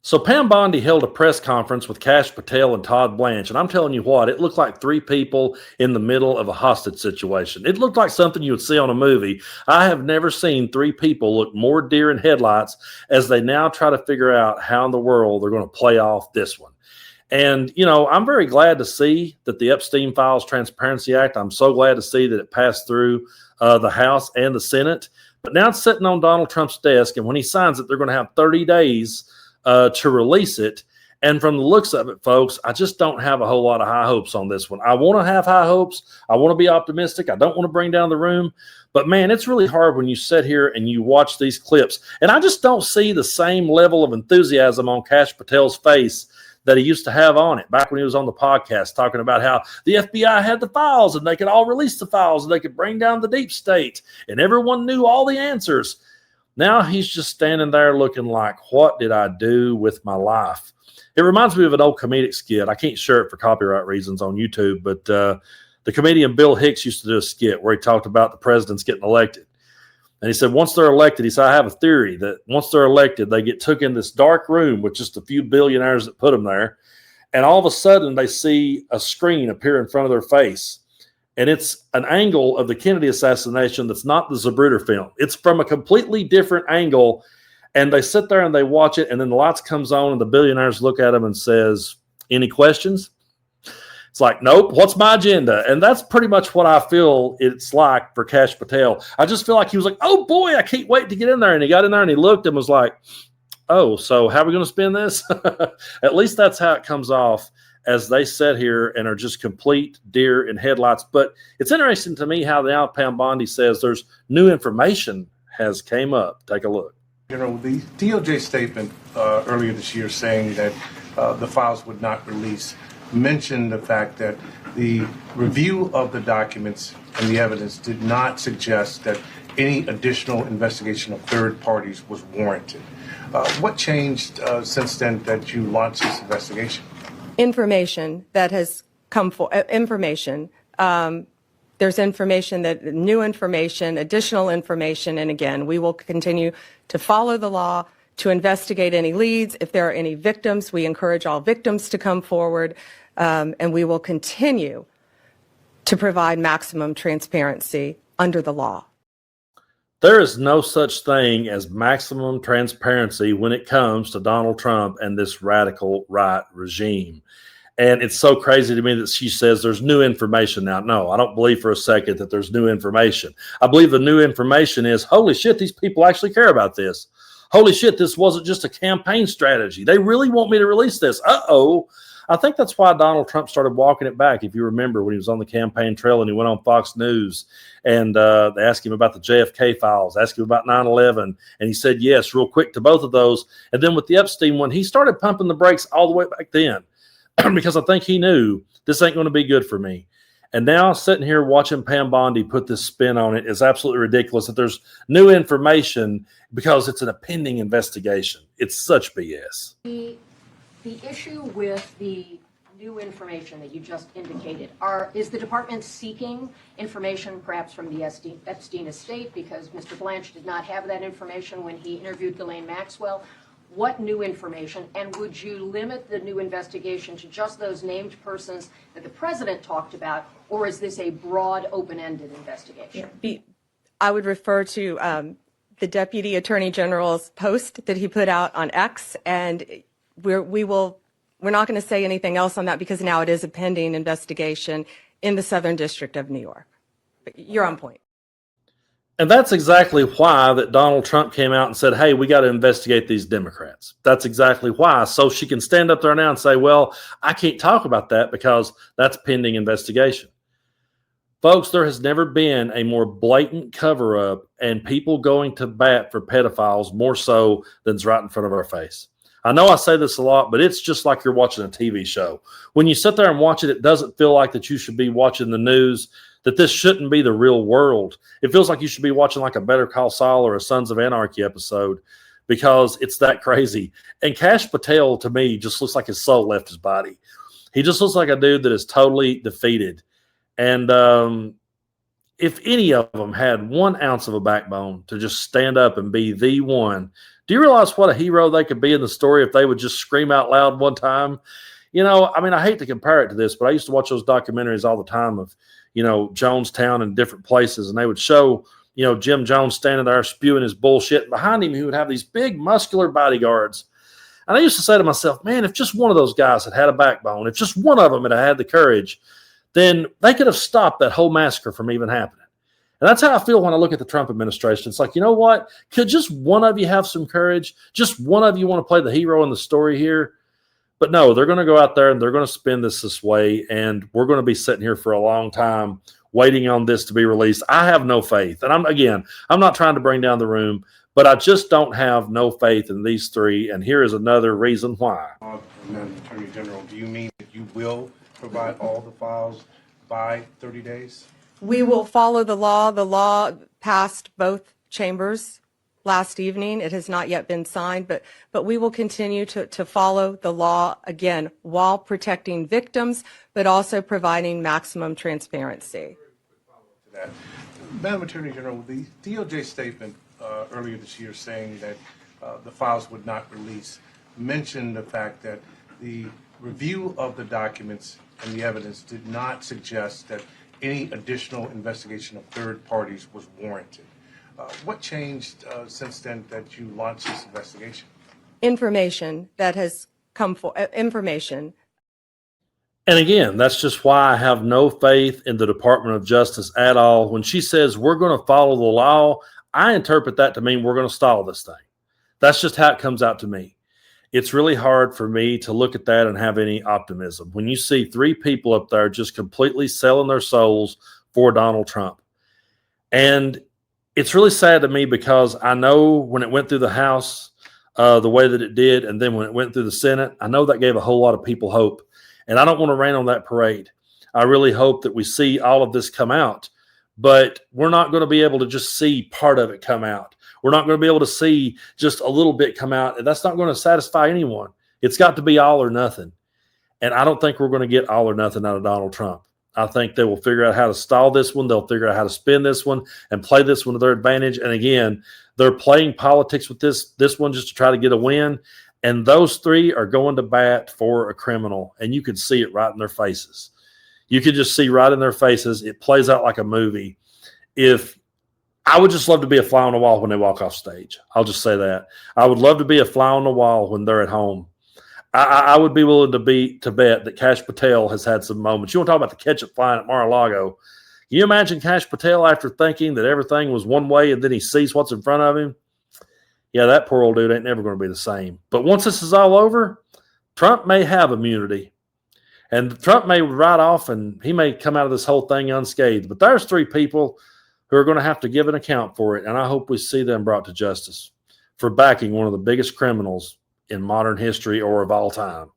So Pam Bondi held a press conference with Kash Patel and Todd Blanche, and I'm telling you what, it looked like three people in the middle of a hostage situation. It looked like something you would see on a movie. I have never seen three people look more deer in headlights as they now try to figure out how in the world they're going to play off this one. And, I'm very glad to see that the Epstein Files Transparency Act, I'm so glad to see that it passed through the House and the Senate. But now it's sitting on Donald Trump's desk, and when he signs it, they're going to have 30 days to release it. And from the looks of it, folks, I just don't have a whole lot of high hopes on this one. I want to have high hopes. I want to be optimistic. I don't want to bring down the room. But, man, it's really hard when you sit here and you watch these clips. And I just don't see the same level of enthusiasm on Kash Patel's face that he used to have on it back when he was on the podcast talking about how the FBI had the files and they could all release the files and they could bring down the deep state and everyone knew all the answers. Now he's just standing there looking like, what did I do with my life? It reminds me of an old comedic skit. I can't share it for copyright reasons on YouTube, but the comedian Bill Hicks used to do a skit where he talked about the presidents getting elected. And he said, once they're elected, he said, I have a theory that once they're elected, they get took in this dark room with just a few billionaires that put them there. And all of a sudden they see a screen appear in front of their face. And it's an angle of the Kennedy assassination that's not the Zapruder film. It's from a completely different angle. And they sit there and they watch it. And then the lights comes on and the billionaires look at them and says, any questions? It's like, nope, what's my agenda? And that's pretty much what I feel it's like for Kash Patel. I just feel like he was like, oh, boy, I can't wait to get in there. And he got in there and he looked and was like, oh, so how are we going to spin this? At least that's how it comes off as they sit here and are just complete deer in headlights. But it's interesting to me how now Pam Bondi says there's new information has came up. Take a look. The DOJ statement earlier this year saying that the files would not release mentioned the fact that the review of the documents and the evidence did not suggest that any additional investigation of third parties was warranted. What changed since then that you launched this investigation? Information that has come for information. There's information new information, additional information, and again, we will continue to follow the law, to investigate any leads. If there are any victims, we encourage all victims to come forward, and we will continue to provide maximum transparency under the law. There is no such thing as maximum transparency when it comes to Donald Trump and this radical right regime. And it's so crazy to me that she says there's new information now. No, I don't believe for a second that there's new information. I believe the new information is, holy shit, these people actually care about this. Holy shit, this wasn't just a campaign strategy. They really want me to release this. Uh-oh. I think that's why Donald Trump started walking it back. If you remember when he was on the campaign trail and he went on Fox News and they asked him about the JFK files, asked him about 9/11, and he said yes real quick to both of those. And then with the Epstein one, he started pumping the brakes all the way back then because I think he knew this ain't going to be good for me. And now sitting here watching Pam Bondi put this spin on it is absolutely ridiculous that there's new information because it's a pending investigation. It's such BS. The issue with the new information that you just indicated, is the department seeking information perhaps from the Epstein estate because Mr. Blanche did not have that information when he interviewed Ghislaine Maxwell? What new information, and would you limit the new investigation to just those named persons that the president talked about, or is this a broad, open-ended investigation? I would refer to the Deputy Attorney General's post that he put out on X, and we're not going to say anything else on that because now it is a pending investigation in the Southern District of New York. You're on point. And that's exactly why that Donald Trump came out and said, hey, we got to investigate these Democrats. That's exactly why. So she can stand up there now and say, well, I can't talk about that because that's pending investigation. Folks, there has never been a more blatant cover-up and people going to bat for pedophiles more so than's right in front of our face. I know I say this a lot, but it's just like you're watching a TV show. When you sit there and watch it, it doesn't feel like that you should be watching the news, that this shouldn't be the real world. It feels like you should be watching like a Better Call Saul or a Sons of Anarchy episode because it's that crazy. And Kash Patel, to me, just looks like his soul left his body. He just looks like a dude that is totally defeated. And if any of them had 1 ounce of a backbone to just stand up and be the one Do you realize what a hero they could be in the story if they would just scream out loud one time? You know, I mean, I hate to compare it to this, but I used to watch those documentaries all the time of, you know, Jonestown and different places, and they would show, you know, Jim Jones standing there spewing his bullshit. And behind him, he would have these big muscular bodyguards. And I used to say to myself, man, if just one of those guys had a backbone, if just one of them had the courage, then they could have stopped that whole massacre from even happening. And that's how I feel when I look at the Trump administration. It's like, you know what? Could just one of you have some courage? Just one of you want to play the hero in the story here? But no, they're going to go out there and they're going to spin this way. And we're going to be sitting here for a long time waiting on this to be released. I have no faith. And I'm not trying to bring down the room, but I just don't have no faith in these three. And here is another reason why. Madam Attorney General, do you mean that you will provide all the files by 30 days? We will follow the law. The law passed both chambers last evening. It has not yet been signed, but we will continue to follow the law, again, while protecting victims, but also providing maximum transparency. That. Madam Attorney General, the DOJ statement earlier this year saying that the files would not release mentioned the fact that the review of the documents and the evidence did not suggest that any additional investigation of third parties was warranted. What changed since then that you launched this investigation? Information that has come for information. And again, that's just why I have no faith in the Department of Justice at all. When she says we're going to follow the law, I interpret that to mean we're going to stall this thing. That's just how it comes out to me. It's really hard for me to look at that and have any optimism. When you see three people up there just completely selling their souls for Donald Trump. And it's really sad to me because I know when it went through the House the way that it did, and then when it went through the Senate, I know that gave a whole lot of people hope. And I don't want to rain on that parade. I really hope that we see all of this come out, but we're not going to be able to just see part of it come out. We're not going to be able to see just a little bit come out. And that's not going to satisfy anyone. It's got to be all or nothing. And I don't think we're going to get all or nothing out of Donald Trump. I think they will figure out how to stall this one. They'll figure out how to spin this one and play this one to their advantage. And again, they're playing politics with this one just to try to get a win. And those three are going to bat for a criminal. And you can see it right in their faces. You can just see right in their faces. It plays out like a movie. I would just love to be a fly on the wall when they walk off stage. I'll just say that. I would love to be a fly on the wall when they're at home. I would be willing to bet that Kash Patel has had some moments. You want to talk about the ketchup flying at Mar-a-Lago. Can you imagine Kash Patel after thinking that everything was one way and then he sees what's in front of him? Yeah, that poor old dude ain't never going to be the same. But once this is all over, Trump may have immunity. And Trump may ride off and he may come out of this whole thing unscathed. But there's three people who are going to have to give an account for it. And I hope we see them brought to justice for backing one of the biggest criminals in modern history or of all time.